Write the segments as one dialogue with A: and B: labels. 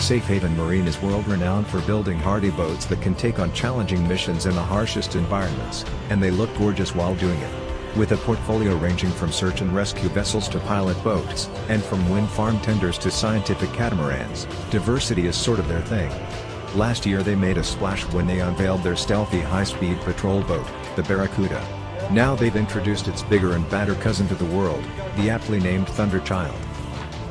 A: Safe Haven Marine is world-renowned for building hardy boats that can take on challenging missions in the harshest environments, and they look gorgeous while doing it. With a portfolio ranging from search and rescue vessels to pilot boats, and from wind farm tenders to scientific catamarans, diversity is sort of their thing. Last year they made a splash when they unveiled their stealthy high-speed patrol boat, the Barracuda. Now they've introduced its bigger and badder cousin to the world, the aptly named Thunderchild.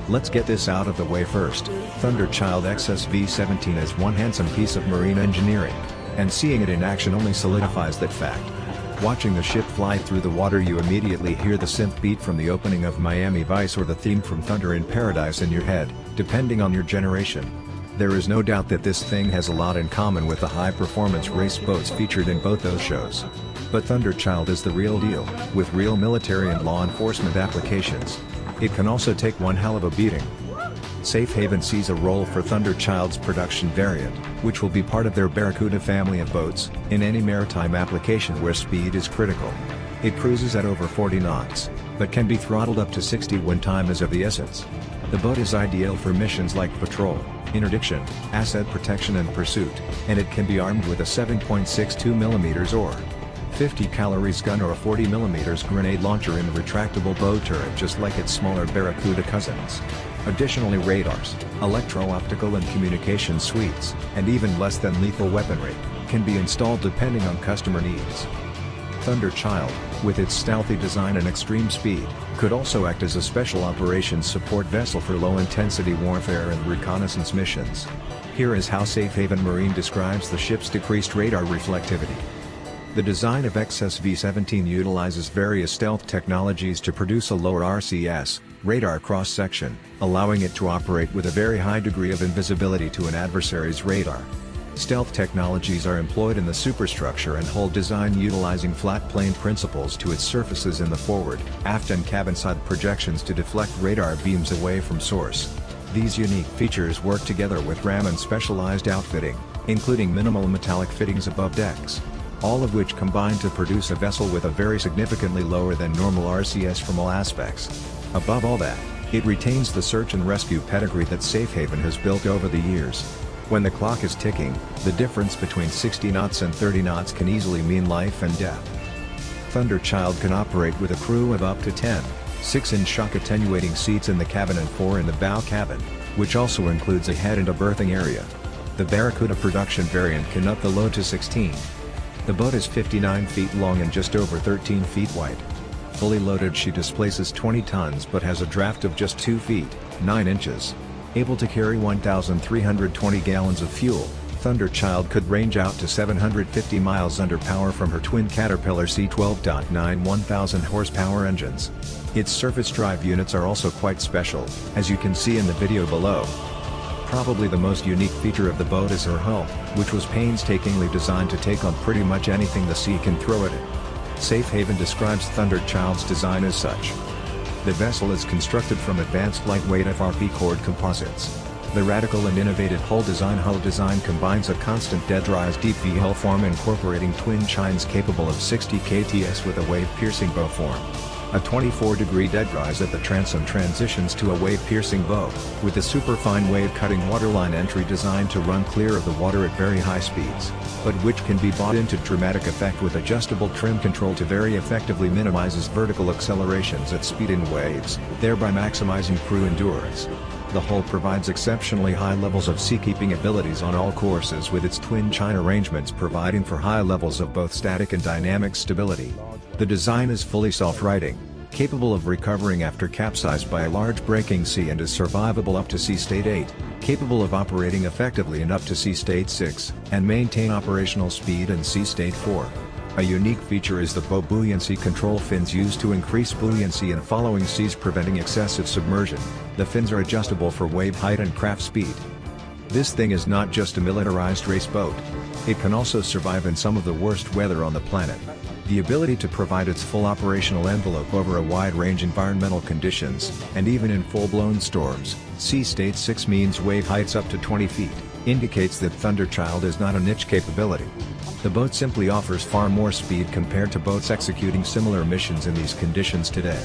A: Let's get this out of the way first. Thunderchild XSV-17 is one handsome piece of marine engineering, and seeing it in action only solidifies that fact. Watching the ship fly through the water, you immediately hear the synth beat from the opening of Miami Vice or the theme from Thunder in Paradise in your head, depending on your generation. There is no doubt that this thing has a lot in common with the high-performance race boats featured in both those shows. But Thunderchild is the real deal, with real military and law enforcement applications. It can also take one hell of a beating. Safe Haven sees a role for Thunderchild's production variant, which will be part of their Barracuda family of boats, in any maritime application where speed is critical. It cruises at over 40 knots, but can be throttled up to 60 when time is of the essence. The boat is ideal for missions like patrol, interdiction, asset protection and pursuit, and it can be armed with a 7.62mm or 50 calories gun or a 40mm grenade launcher in a retractable bow turret just like its smaller Barracuda cousins. Additionally, radars, electro-optical and communication suites, and even less than lethal weaponry, can be installed depending on customer needs. Thunderchild, with its stealthy design and extreme speed, could also act as a special operations support vessel for low-intensity warfare and reconnaissance missions. Here is how Safe Haven Marine describes the ship's decreased radar reflectivity. The design of XSV-17 utilizes various stealth technologies to produce a lower RCS, radar cross-section, allowing it to operate with a very high degree of invisibility to an adversary's radar. Stealth technologies are employed in the superstructure and hull design utilizing flat plane principles to its surfaces in the forward, aft and cabin-side projections to deflect radar beams away from source. These unique features work together with RAM and specialized outfitting, including minimal metallic fittings above decks, all of which combine to produce a vessel with a very significantly lower than normal RCS from all aspects. Above all that, it retains the search and rescue pedigree that Safe Haven has built over the years. When the clock is ticking, the difference between 60 knots and 30 knots can easily mean life and death. Thunderchild can operate with a crew of up to 10, 6-inch shock attenuating seats in the cabin and 4 in the bow cabin, which also includes a head and a berthing area. The Barracuda production variant can up the load to 16. The boat is 59 feet long and just over 13 feet wide. Fully loaded, she displaces 20 tons but has a draft of just 2 feet, 9 inches. Able to carry 1,320 gallons of fuel, Thunderchild could range out to 750 miles under power from her twin Caterpillar C12.9 1,000 horsepower engines. Its surface drive units are also quite special, as you can see in the video below. Probably the most unique feature of the boat is her hull, which was painstakingly designed to take on pretty much anything the sea can throw at it. Safe Haven describes Thunderchild's design as such. The vessel is constructed from advanced lightweight FRP cord composites. The radical and innovative hull design combines a constant dead-rise deep V hull form incorporating twin chines capable of 60 kts with a wave-piercing bow form. A 24-degree dead rise at the transom transitions to a wave-piercing bow, with a superfine wave-cutting waterline entry designed to run clear of the water at very high speeds, but which can be brought into dramatic effect with adjustable trim control to very effectively minimizes vertical accelerations at speed in waves, thereby maximizing crew endurance. The hull provides exceptionally high levels of seakeeping abilities on all courses, with its twin chine arrangements providing for high levels of both static and dynamic stability. The design is fully self-righting, capable of recovering after capsize by a large breaking sea, and is survivable up to sea state 8, capable of operating effectively in up to sea state 6, and maintain operational speed in sea state 4. A unique feature is the bow buoyancy control fins used to increase buoyancy in following seas, preventing excessive submersion. The fins are adjustable for wave height and craft speed. This thing is not just a militarized race boat. It can also survive in some of the worst weather on the planet. The ability to provide its full operational envelope over a wide range environmental conditions, and even in full-blown storms, sea state 6 means wave heights up to 20 feet, indicates that Thunderchild is not a niche capability. The boat simply offers far more speed compared to boats executing similar missions in these conditions today.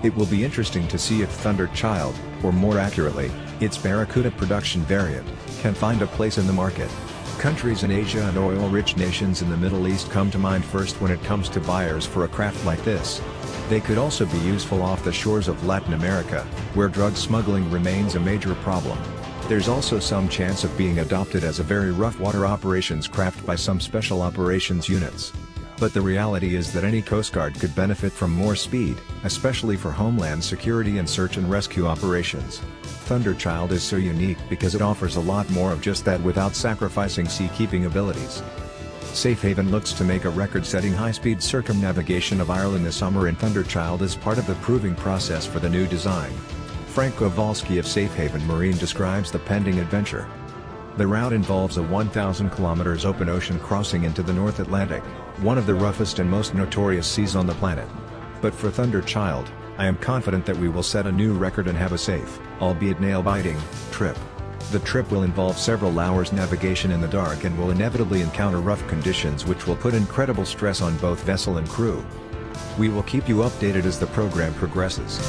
A: It will be interesting to see if Thunder Child, or more accurately, its Barracuda production variant, can find a place in the market. Countries in Asia and oil-rich nations in the Middle East come to mind first when it comes to buyers for a craft like this. They could also be useful off the shores of Latin America, where drug smuggling remains a major problem. There's also some chance of being adopted as a very rough water operations craft by some special operations units. But the reality is that any Coast Guard could benefit from more speed, especially for homeland security and search and rescue operations. Thunderchild is so unique because it offers a lot more of just that without sacrificing seakeeping abilities. Safehaven looks to make a record-setting high-speed circumnavigation of Ireland this summer, and Thunderchild is part of the proving process for the new design. Frank Kowalski of Safehaven Marine describes the pending adventure. The route involves a 1,000 kilometers open ocean crossing into the North Atlantic, one of the roughest and most notorious seas on the planet. But for Thunderchild, I am confident that we will set a new record and have a safe, albeit nail-biting, trip. The trip will involve several hours navigation in the dark and will inevitably encounter rough conditions which will put incredible stress on both vessel and crew. We will keep you updated as the program progresses.